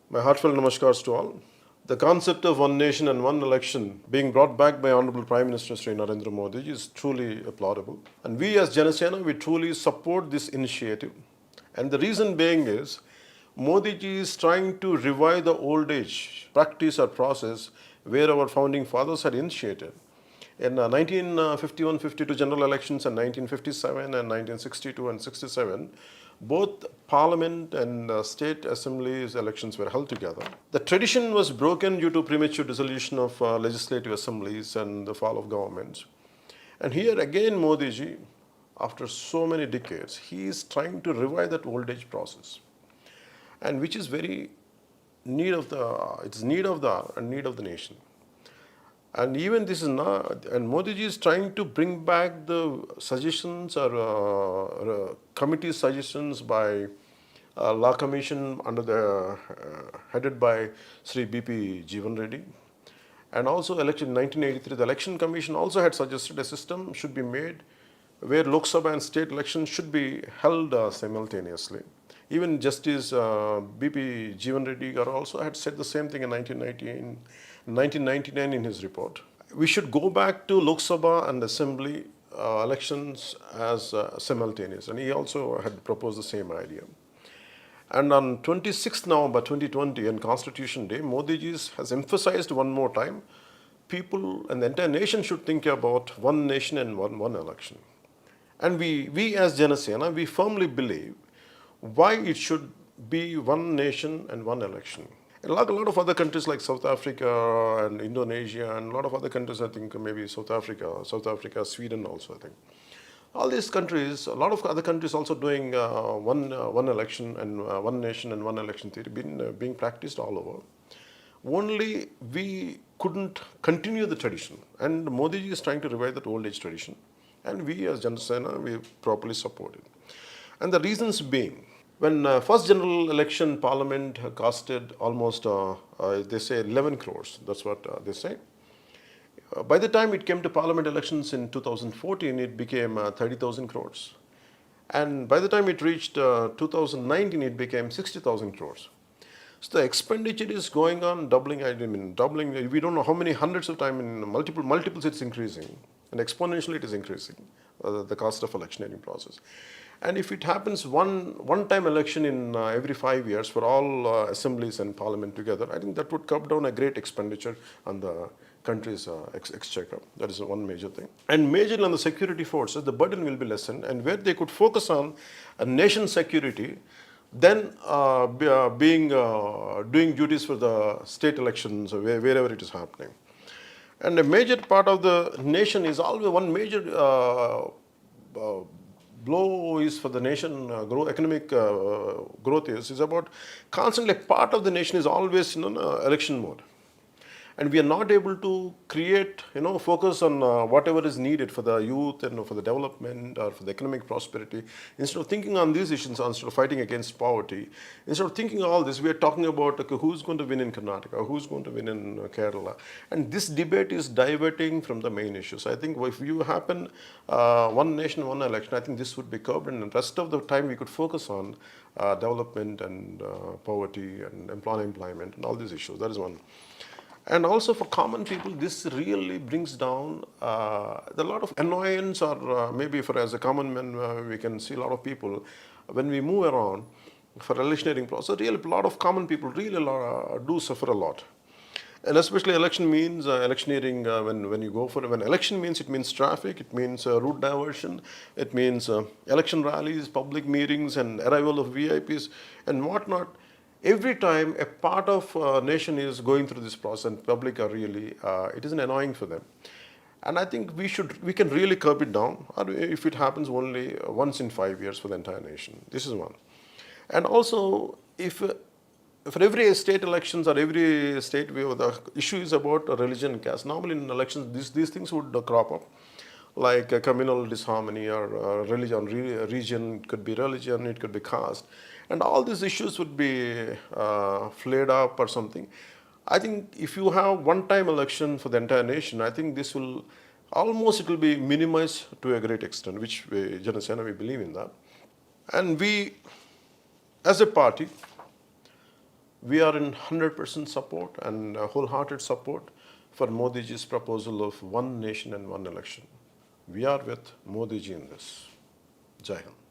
My heartfelt namaskars to all. The concept of one nation and one election being brought back by Honorable Prime Minister Shri Narendra Modiji is truly applaudable. And we as JanaSena, we truly support this initiative. And the reason being is, Modiji is trying to revive the old age practice or process where our founding fathers had initiated. In 1951-52 general elections and 1957 and 1962 and 67, both parliament and state assemblies elections were held together. The tradition was broken due to premature dissolution of legislative assemblies and the fall of governments. And here again, Modiji, after so many decades, he is trying to revive that old age process, and which is very need of the it's need of the and need of the nation. And even this is not, and Modiji is trying to bring back the suggestions or committee suggestions by Law Commission under the headed by Sri B.P. Jeevan Reddy. And also election in 1983, the Election Commission also had suggested a system should be made where Lok Sabha and state elections should be held simultaneously. Even Justice B.P. Jeevan Reddy also had said the same thing in 1999 in his report. We should go back to Lok Sabha and Assembly elections as simultaneous, and he also had proposed the same idea. And on 26th November 2020, on Constitution Day, Modiji has emphasized one more time, people and the entire nation should think about one nation and one election. And we as JanaSena, we firmly believe why it should be one nation and one election. And like a lot of other countries like South Africa and Indonesia and a lot of other countries, I think maybe South Africa, Sweden also, I think. All these countries, a lot of other countries also doing one election and one nation and one election theory being practiced all over. Only we couldn't continue the tradition, and Modiji is trying to revive that old age tradition, and we as JanaSena, we properly support it. And the reasons being, when first general election parliament costed almost, they say 11 crores, that's what they say. By the time it came to parliament elections in 2014, it became 30,000 crores. And by the time it reached 2019, it became 60,000 crores. So the expenditure is going on doubling. I mean, doubling. We don't know how many hundreds of times in multiples it's increasing, and exponentially it is increasing the cost of electioneering process. And if it happens one-time election in every 5 years for all assemblies and parliament together, I think that would cut down a great expenditure on the country's exchequer. That is one major thing. And majorly on the security forces, the burden will be lessened, and where they could focus on nation security, then doing duties for the state elections wherever it is happening. And a major part of the nation is always one major blow is for the nation economic growth is about constantly part of the nation is always in election mode. And we are not able to create, focus on whatever is needed for the youth and for the development or for the economic prosperity. Instead of thinking on these issues, instead of fighting against poverty, instead of thinking all this, we are talking about who's going to win in Karnataka, who's going to win in Kerala. And this debate is diverting from the main issues. I think if you happen one nation, one election, I think this would be curbed, and the rest of the time we could focus on development and poverty and employment and all these issues. That is one. And also for common people, this really brings down a lot of annoyance, or maybe for as a common man, we can see a lot of people, when we move around for electioneering process, really a lot of common people really do suffer a lot. And especially election means electioneering, when you go for, when election means, it means traffic, it means route diversion, it means election rallies, public meetings and arrival of VIPs and whatnot. Every time a part of nation is going through this process and public are really, it is annoying for them. And I think we can really curb it down, or if it happens only once in 5 years for the entire nation. This is one. And also, if for every state elections or every state, the issue is about religion and caste. Normally in elections, these things would crop up, like communal disharmony or religion, region, it could be religion, it could be caste. And all these issues would be flared up or something. I think if you have one-time election for the entire nation, I think this will almost, it will be minimized to a great extent, which we, JanaSena, we believe in that. And we, as a party, We are in 100% support and wholehearted support for Modiji's proposal of one nation and one election. We are with Modiji in this. Jai Hind.